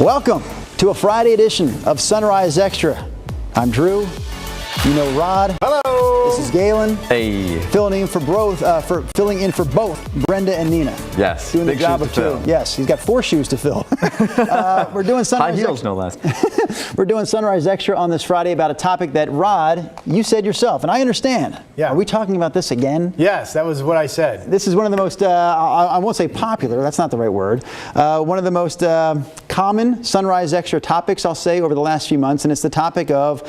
Welcome to a Friday edition of Sunrise Extra. I'm Drew. You know Rod. Hello. This is Galen. Hey. Filling in for both Brenda and Nina. Yes. Doing the job of two. Yes, he's got 4 shoes to fill. We're doing Sunrise High heels, Extra. no less. We're doing Sunrise Extra on this Friday about a topic that, Rod, you said yourself, and I understand. Yeah. Are we talking about this again? Yes, that was what I said. This is one of the most, I won't say popular, that's not the right word, one of the most common Sunrise Extra topics, I'll say, over the last few months, and it's the topic of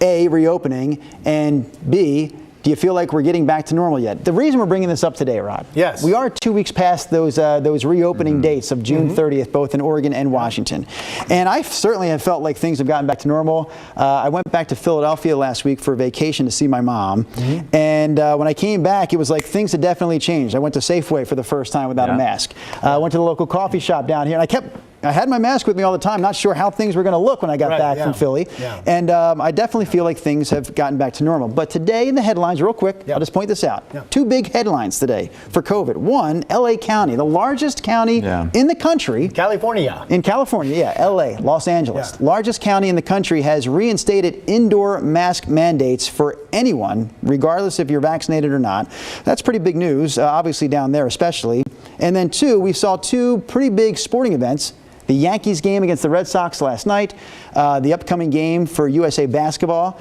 A, reopening, and B, do you feel like we're getting back to normal yet? The reason we're bringing this up today, Rod, yes, we are 2 weeks past those reopening dates of June 30th, both in Oregon and Washington. And I certainly have felt like things have gotten back to normal. I went back to Philadelphia last week for vacation to see my mom. And when I came back, it was like things had definitely changed. I went to Safeway for the first time without a mask. I went to the local coffee shop down here, and I had my mask with me all the time, not sure how things were going to look when I got back from Philly. And I definitely feel like things have gotten back to normal. But today in the headlines, real quick, I'll just point this out. 2 big headlines today for COVID. One, LA County, the largest county in the country. California. In California, LA, Los Angeles. Largest county in the country has reinstated indoor mask mandates for anyone, regardless if you're vaccinated or not. That's pretty big news, obviously down there especially. And then 2, we saw 2 pretty big sporting events. The Yankees game against the Red Sox last night, the upcoming game for USA Basketball,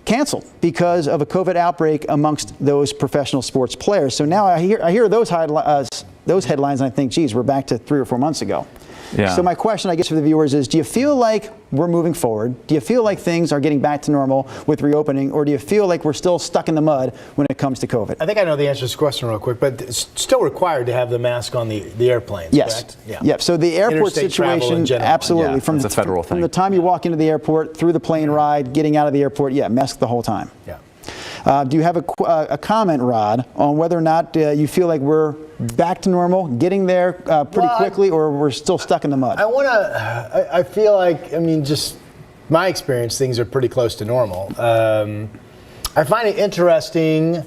canceled because of a COVID outbreak amongst those professional sports players. So now I hear those headlines and I think, geez, we're back to 3 or 4 months ago. Yeah. So my question, I guess, for the viewers is, do you feel like we're moving forward? Do you feel like things are getting back to normal with reopening, or do you feel like we're still stuck in the mud when it comes to COVID? I think I know the answer to this question real quick, but it's still required to have the mask on the airplanes, yes. correct? Yeah. So the airport Interstate travel situation, in general. absolutely. Yeah, it's a federal thing. From the time you walk into the airport, through the plane ride, getting out of the airport, mask the whole time. Yeah. Do you have a comment, Rod, on whether or not you feel like we're back to normal, getting there pretty quickly, or we're still stuck in the mud? I feel like, just my experience, things are pretty close to normal. I find it interesting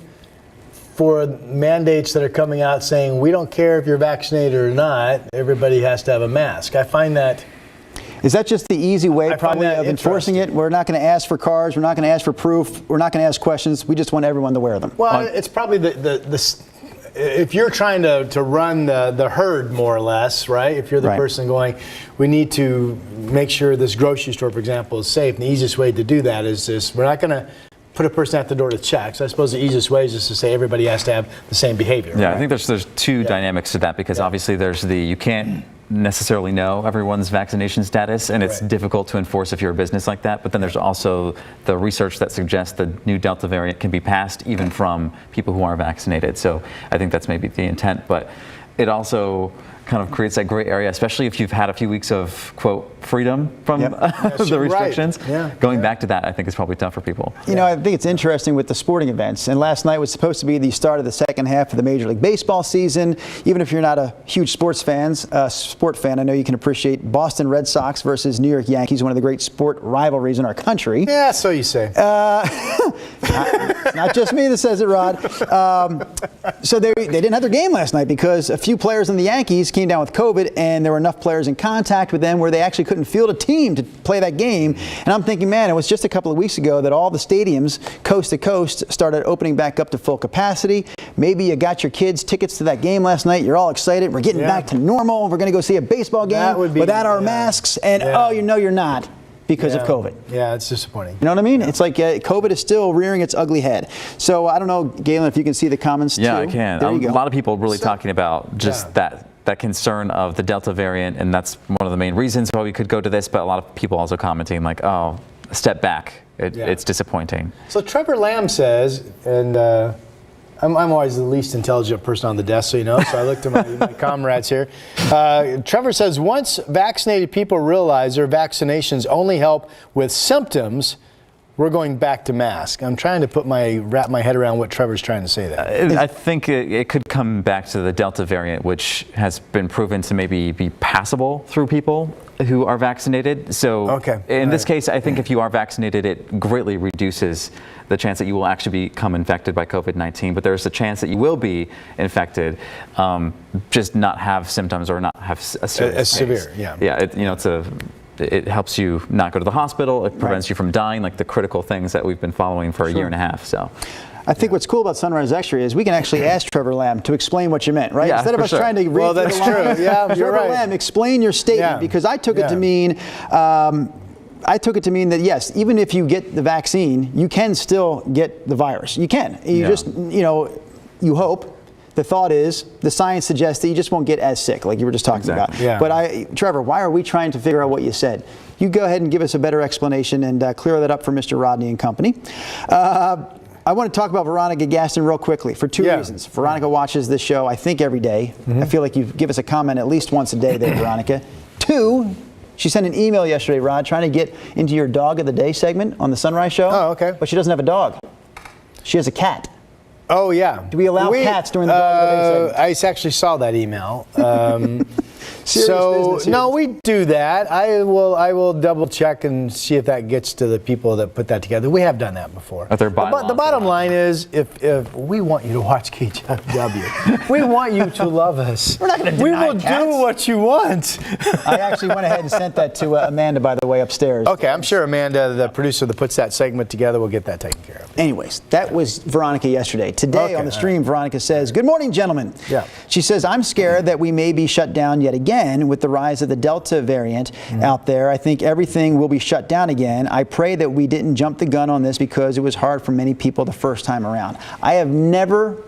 for mandates that are coming out saying, we don't care if you're vaccinated or not, everybody has to have a mask. I find that... Is that just the easy way, probably, of enforcing it? We're not going to ask for cards. We're not going to ask for proof. We're not going to ask questions. We just want everyone to wear them. Well, it's probably if you're trying to run the herd, more or less, right? If you're the person going, we need to make sure this grocery store, for example, is safe. And the easiest way to do that is this. We're not going to put a person at the door to check. So I suppose the easiest way is just to say everybody has to have the same behavior. Yeah, right? I think there's 2 dynamics to that, because obviously there's you can't necessarily know everyone's vaccination status, and it's difficult to enforce if you're a business like that. But then there's also the research that suggests the new Delta variant can be passed even from people who aren't vaccinated. So I think that's maybe the intent, but it also kind of creates that gray area, especially if you've had a few weeks of, quote, freedom from the restrictions. Going back to that, I think is probably tough for people. You know, I think it's interesting with the sporting events. And last night was supposed to be the start of the second half of the Major League Baseball season. Even if you're not a huge sport fan, I know you can appreciate Boston Red Sox versus New York Yankees, one of the great sport rivalries in our country. Yeah, so you say. It's not just me that says it, Rod. So they didn't have their game last night because a few players in the Yankees came down with COVID, and there were enough players in contact with them where they actually couldn't field a team to play that game. And I'm thinking, man, it was just a couple of weeks ago that all the stadiums coast to coast started opening back up to full capacity. Maybe you got your kids tickets to that game last night. You're all excited. We're getting back to normal. We're going to go see a baseball game without our masks. And oh, you know you're not, because of COVID. Yeah, it's disappointing. You know what I mean? It's like COVID is still rearing its ugly head. So I don't know, Galen, if you can see the comments too. Yeah, I can. There you go. A lot of people really talking about just that concern of the Delta variant, and that's one of the main reasons why we could go to this, but a lot of people also commenting like, oh, step back. It's disappointing. So Trevor Lamb says, and I'm always the least intelligent person on the desk, so you know, so I looked at my comrades here. Trevor says, once vaccinated people realize their vaccinations only help with symptoms, we're going back to mask. I'm trying to wrap my head around what Trevor's trying to say there. I think it could come back to the Delta variant, which has been proven to maybe be passable through people who are vaccinated. So in this case, I think if you are vaccinated, it greatly reduces the chance that you will actually become infected by COVID-19. But there's a chance that you will be infected, just not have symptoms or not have a serious case. Severe, yeah. Yeah, it helps you not go to the hospital. It prevents you from dying, like the critical things that we've been following for a year and a half. So, I think what's cool about Sunrise Extra is we can actually ask Trevor Lamb to explain what you meant, right? Yeah, Instead of us trying to read well, that's true. Yeah, you're Trevor right. Lamb, explain your statement, because I took it to mean. I took it to mean that yes, even if you get the vaccine, you can still get the virus. You can. You just, you hope. The thought is, the science suggests that you just won't get as sick, like you were just talking about. Yeah. But Trevor, why are we trying to figure out what you said? You go ahead and give us a better explanation and clear that up for Mr. Rodney and company. I want to talk about Veronica Gaston real quickly for two reasons. Veronica watches this show, I think, every day. I feel like you give us a comment at least once a day there, Veronica. Two, she sent an email yesterday, Rod, trying to get into your Dog of the Day segment on the Sunrise Show. Oh, okay. But she doesn't have a dog. She has a cat. Oh, yeah. Do we allow cats during the Dog of the Day segment? I actually saw that email. Business here. No, we do that. I will double check and see if that gets to the people that put that together. We have done that before. Are there bylaws The bottom line is, if we want you to watch KJW, we want you to love us. We're not going to deny We will cats. do what you want. I actually went ahead and sent that to Amanda, by the way, upstairs. Okay, I'm sure Amanda, the producer that puts that segment together, will get that taken care of. Anyways, that was Veronica yesterday. Today on the stream, Veronica says, "Good morning, gentlemen." Yeah. She says, "I'm scared that we may be shut down yet again with the rise of the Delta variant out there. I think everything will be shut down again. I pray that we didn't jump the gun on this because it was hard for many people the first time around." I have never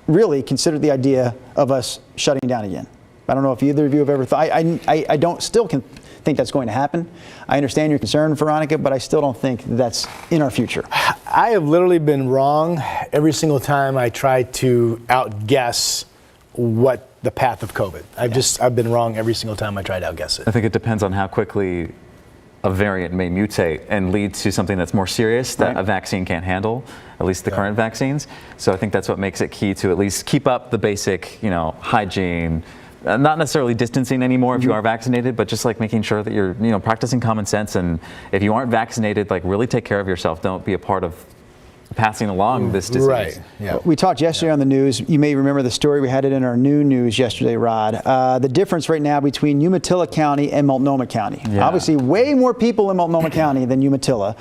really considered the idea of us shutting down again. I don't know if either of you have ever thought. I don't still think that's going to happen. I understand your concern, Veronica, but I still don't think that's in our future. I have literally been wrong every single time I try to outguess what the path of COVID. I've been wrong every single time I try to outguess it. I think it depends on how quickly a variant may mutate and lead to something that's more serious that a vaccine can't handle, at least the current vaccines. So I think that's what makes it key to at least keep up the basic, hygiene, not necessarily distancing anymore if you are vaccinated, but just like making sure that you're, practicing common sense. And if you aren't vaccinated, like really take care of yourself. Don't be a part of passing along this disease. Right. Yeah. We talked yesterday on the news. You may remember the story. We had it in our new news yesterday, Rod. The difference right now between Umatilla County and Multnomah County. Yeah. Obviously, way more people in Multnomah County than Umatilla.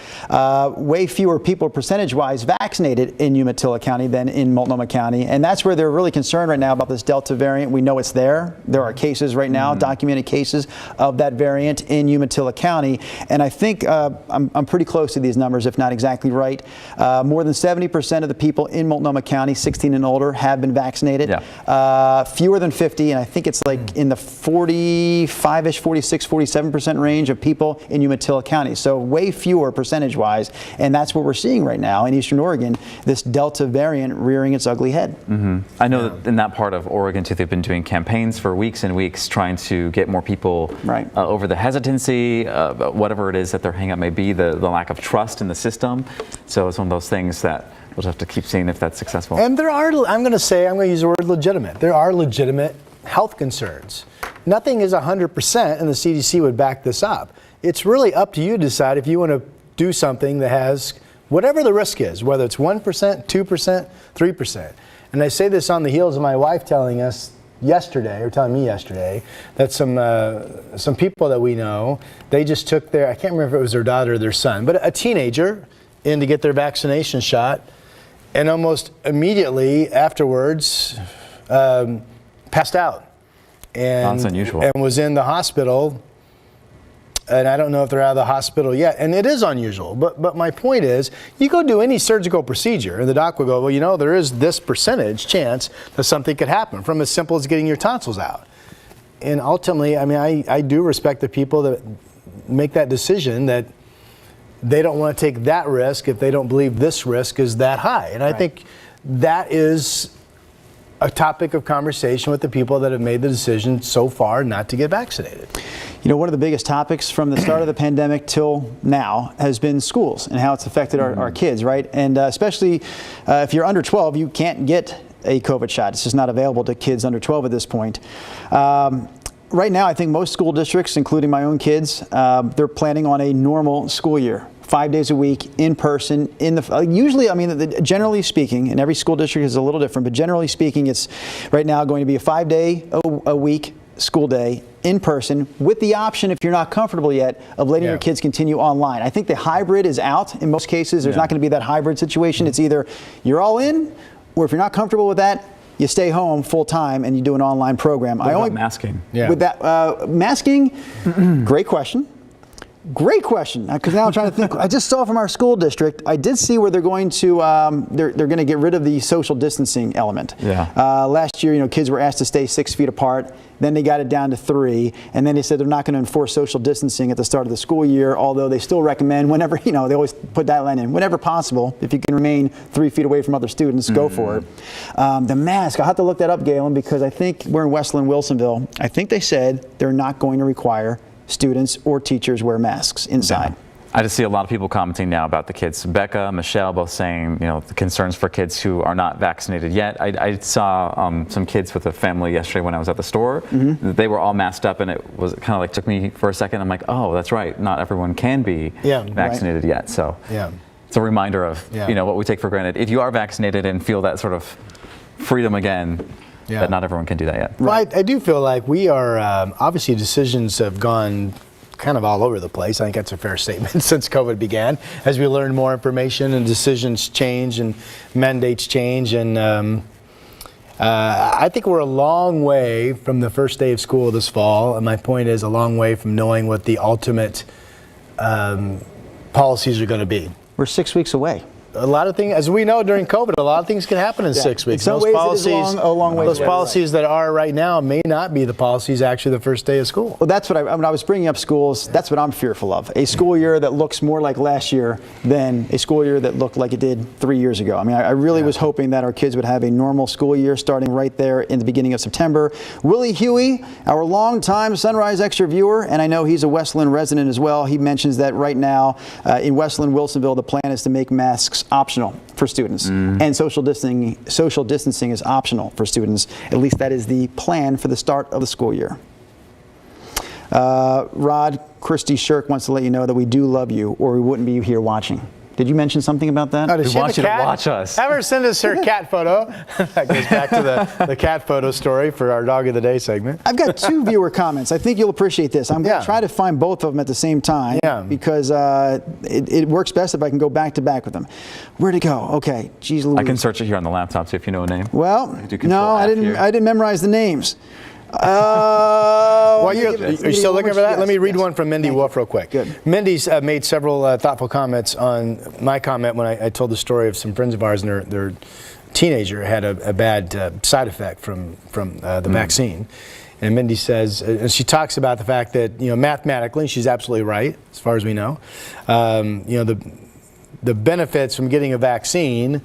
Way fewer people percentage-wise vaccinated in Umatilla County than in Multnomah County. And that's where they're really concerned right now about this Delta variant. We know it's there. There are cases right now, documented cases of that variant in Umatilla County. And I think I'm pretty close to these numbers, if not exactly right. More than 70% of the people in Multnomah County, 16 and older, have been vaccinated. Yeah. Fewer than 50, and I think it's like in the 45-ish, 46, 47% range of people in Umatilla County. So way fewer percentage-wise, and that's what we're seeing right now in Eastern Oregon, this Delta variant rearing its ugly head. I know that in that part of Oregon, too, they've been doing campaigns for weeks and weeks trying to get more people over the hesitancy, whatever it is that their hang-up may be, the lack of trust in the system. So it's one of those things that we'll just have to keep seeing if that's successful. And there are, I'm going to use the word legitimate. There are legitimate health concerns. Nothing is 100%, and the CDC would back this up. It's really up to you to decide if you want to do something that has whatever the risk is, whether it's 1%, 2%, 3%. And I say this on the heels of my wife telling me yesterday, that some people that we know, they just took I can't remember if it was their daughter or their son, but a teenager in to get their vaccination shot, and almost immediately afterwards passed out. And, that's unusual. And was in the hospital, and I don't know if they're out of the hospital yet, and it is unusual. But my point is, you go do any surgical procedure, and the doc will go, well, there is this percentage chance that something could happen, from as simple as getting your tonsils out. And ultimately, I do respect the people that make that decision, that they don't want to take that risk if they don't believe this risk is that high. And I think that is a topic of conversation with the people that have made the decision so far not to get vaccinated. You know, one of the biggest topics from the start of the pandemic till now has been schools and how it's affected our kids, right? And especially if you're under 12, you can't get a COVID shot. It's just not available to kids under 12 at this point. Right now, I think most school districts, including my own kids, they're planning on a normal school year. 5 days a week, in person, usually, I mean, generally speaking, and every school district is a little different, but generally speaking, it's right now going to be a 5-day a week school day in person with the option, if you're not comfortable yet, of letting your kids continue online. I think the hybrid is out in most cases. There's not going to be that hybrid situation. It's either you're all in, or if you're not comfortable with that, you stay home full time and you do an online program. What about masking? With that, masking, great question. Great question, because now I'm trying to think. I just saw from our school district, I did see where they're going to they're going to get rid of the social distancing element. Last year, you know, kids were asked to stay 6 feet apart. Then they got it down to 3, and then they said they're not going to enforce social distancing at the start of the school year. Although they still recommend whenever, you know, they always put that line in, whenever possible, if you can remain 3 feet away from other students, go for it. The mask, I'll have to look that up, Galen, because I think we're in Westland, Wilsonville. I think they said they're not going to require students or teachers wear masks inside. I just see a lot of people commenting now about the kids. Becca, Michelle, both saying, you know, the concerns for kids who are not vaccinated yet. I saw some kids with a family yesterday when I was at the store. They were all masked up, and it was kind of like took me for a second. I'm like, oh, that's right. Not everyone can be vaccinated yet. So it's a reminder of you know, what we take for granted. If you are vaccinated and feel that sort of freedom again, that not everyone can do that yet. Well, I do feel like we are, obviously decisions have gone kind of all over the place. I think that's a fair statement since COVID began. As we learn more information and decisions change and mandates change. And I think we're a long way from the first day of school this fall. And my point is a long way from knowing what the ultimate policies are going to be. We're 6 weeks away. A lot of things, as we know during COVID, a lot of things can happen in 6 weeks. In some ways it is a long way those policies that are right now may not be the policies actually the first day of school. Well, that's what when I was bringing up schools, that's what I'm fearful of. A school year that looks more like last year than a school year that looked like it did 3 years ago. I mean, I really was hoping that our kids would have a normal school year starting right there in the beginning of September. Willie Huey, our longtime Sunrise Extra viewer, and I know he's a Westland resident as well, he mentions that right now in Westland, Wilsonville, the plan is to make masks optional for students, and social distancing is optional for students. At least that is the plan for the start of the school year. Rod, Christy Shirk wants to let you know that we do love you, or we wouldn't be here watching. Did you mention something about that? Oh, does she want you to watch us. Have her send us her cat photo. That goes back to the cat photo story for our Dog of the Day segment. I've got 2 viewer comments. I think you'll appreciate this. I'm going to try to find both of them at the same time because it works best if I can go back to back with them. Where'd it go? Okay, geez Louise. I can search it here on the laptop, see if you know a name. Well, no, I didn't memorize the names. Are you still looking for that? Let me read one from Mindy Wolf real quick. Good. Mindy's made several thoughtful comments on my comment when I told the story of some friends of ours and their teenager had a bad side effect from the vaccine. And Mindy says, and she talks about the fact that, you know, mathematically, she's absolutely right, as far as we know. You know, the benefits from getting a vaccine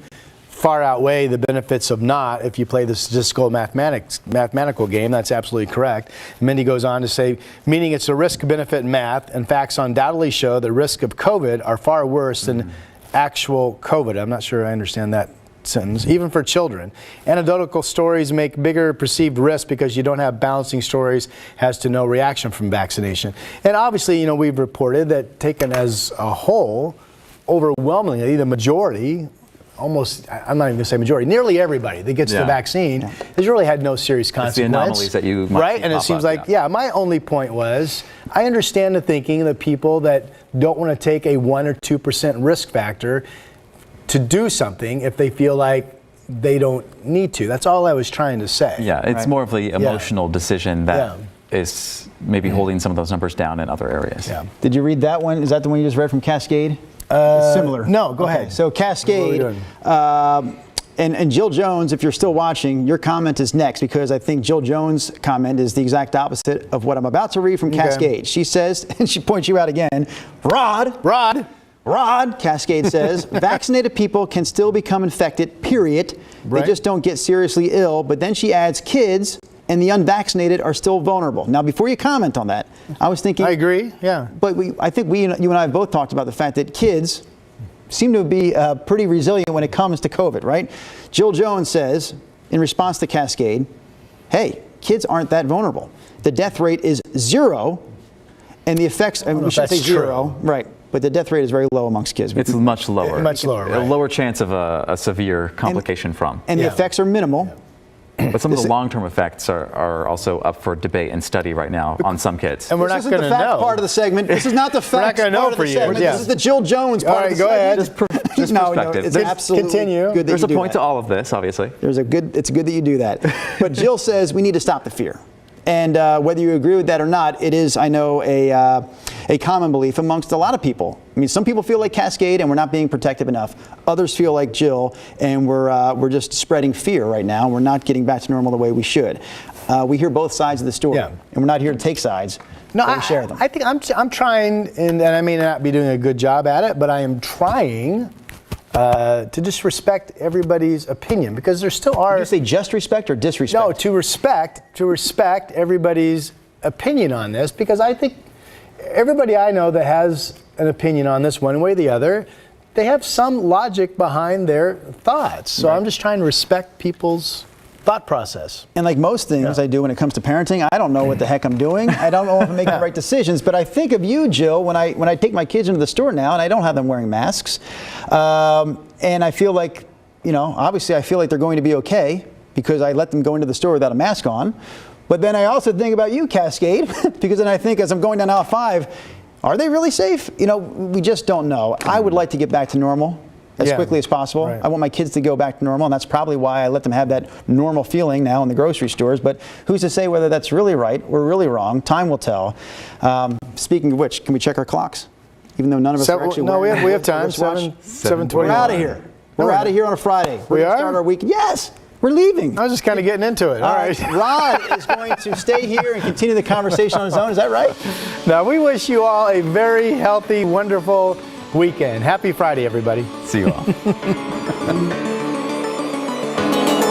far outweigh the benefits of not if you play the statistical mathematical game. That's absolutely correct. Mindy goes on to say, meaning it's a risk-benefit math, and facts undoubtedly show the risk of COVID are far worse than actual COVID. I'm not sure I understand that sentence. Even for children. Anecdotal stories make bigger perceived risk because you don't have balancing stories as to no reaction from vaccination. And obviously, you know, we've reported that taken as a whole, overwhelmingly, the majority, almost, I'm not even going to say majority, nearly everybody that gets the vaccine has really had no serious consequence. It's the anomalies that you might right? And it seems like, my only point was, I understand the thinking of the people that don't want to take a 1 or 2% risk factor to do something if they feel like they don't need to. That's all I was trying to say. Yeah, it's more of the emotional decision that is maybe holding some of those numbers down in other areas. Yeah. Did you read that one? Is that the one you just read from Cascade? Similar. No, go ahead. So Cascade, and Jill Jones, if you're still watching, your comment is next, because I think Jill Jones' comment is the exact opposite of what I'm about to read from Cascade. She says, and she points you out again, Rod, Rod, Cascade says, vaccinated people can still become infected, period. They Right. just don't get seriously ill. But then she adds, kids and the unvaccinated are still vulnerable. Now, before you comment on that, I was thinking. I agree, yeah. But I think you and I have both talked about the fact that kids seem to be pretty resilient when it comes to COVID, right? Jill Jones says, in response to Cascade, hey, kids aren't that vulnerable. The death rate is 0, and the effects, and we should say that's 0, right? But the death rate is very low amongst kids. It's much lower. Much lower, A right. lower chance of a severe complication from. And the effects are minimal. But some of the long-term effects are also up for debate and study right now on some kids. And we're This not isn't going the to fact know. part of the segment. This is not the facts gonna know part of for the years, segment. yeah. This is the Jill Jones part All right, of the go segment. ahead. Just No, perspective. it's absolutely Continue. good that There's you a do point that. to all of this, obviously. It's good that you do that. But Jill says we need to stop the fear. And whether you agree with that or not, it is, I know, a common belief amongst a lot of people. I mean, some people feel like Cascade and we're not being protective enough. Others feel like Jill and we're just spreading fear right now. We're not getting back to normal the way we should. We hear both sides of the story, Yeah. and we're not here to take sides. No, but we share them. I think I'm trying, and I may not be doing a good job at it, but I am trying to just respect everybody's opinion, because there still are. Did you say just respect or disrespect? No, to respect everybody's opinion on this, because I think everybody I know that has an opinion on this one way or the other, they have some logic behind their thoughts. So I'm just trying to respect people's thought process. And like most things I do when it comes to parenting, I don't know what the heck I'm doing. I don't know if I'm making the right decisions. But I think of you, Jill, when I take my kids into the store now, and I don't have them wearing masks, and I feel like, obviously I feel like they're going to be okay because I let them go into the store without a mask on. But then I also think about you, Cascade, because then I think as I'm going down aisle 5, are they really safe? We just don't know. I would like to get back to normal as quickly as possible. Right. I want my kids to go back to normal, and that's probably why I let them have that normal feeling now in the grocery stores. But who's to say whether that's really right or really wrong? Time will tell. Speaking of which, can we check our clocks? Even though none of us are actually No, we wearing have time. wristwatch? 7:20. We're out of here. We're out of here on a Friday. We're We gonna are? start our week. Yes, we're leaving. I was just kind of getting into it. All right. Rod is going to stay here and continue the conversation on his own. Is that right? Now, we wish you all a very healthy, wonderful weekend. Happy Friday, everybody. See you all.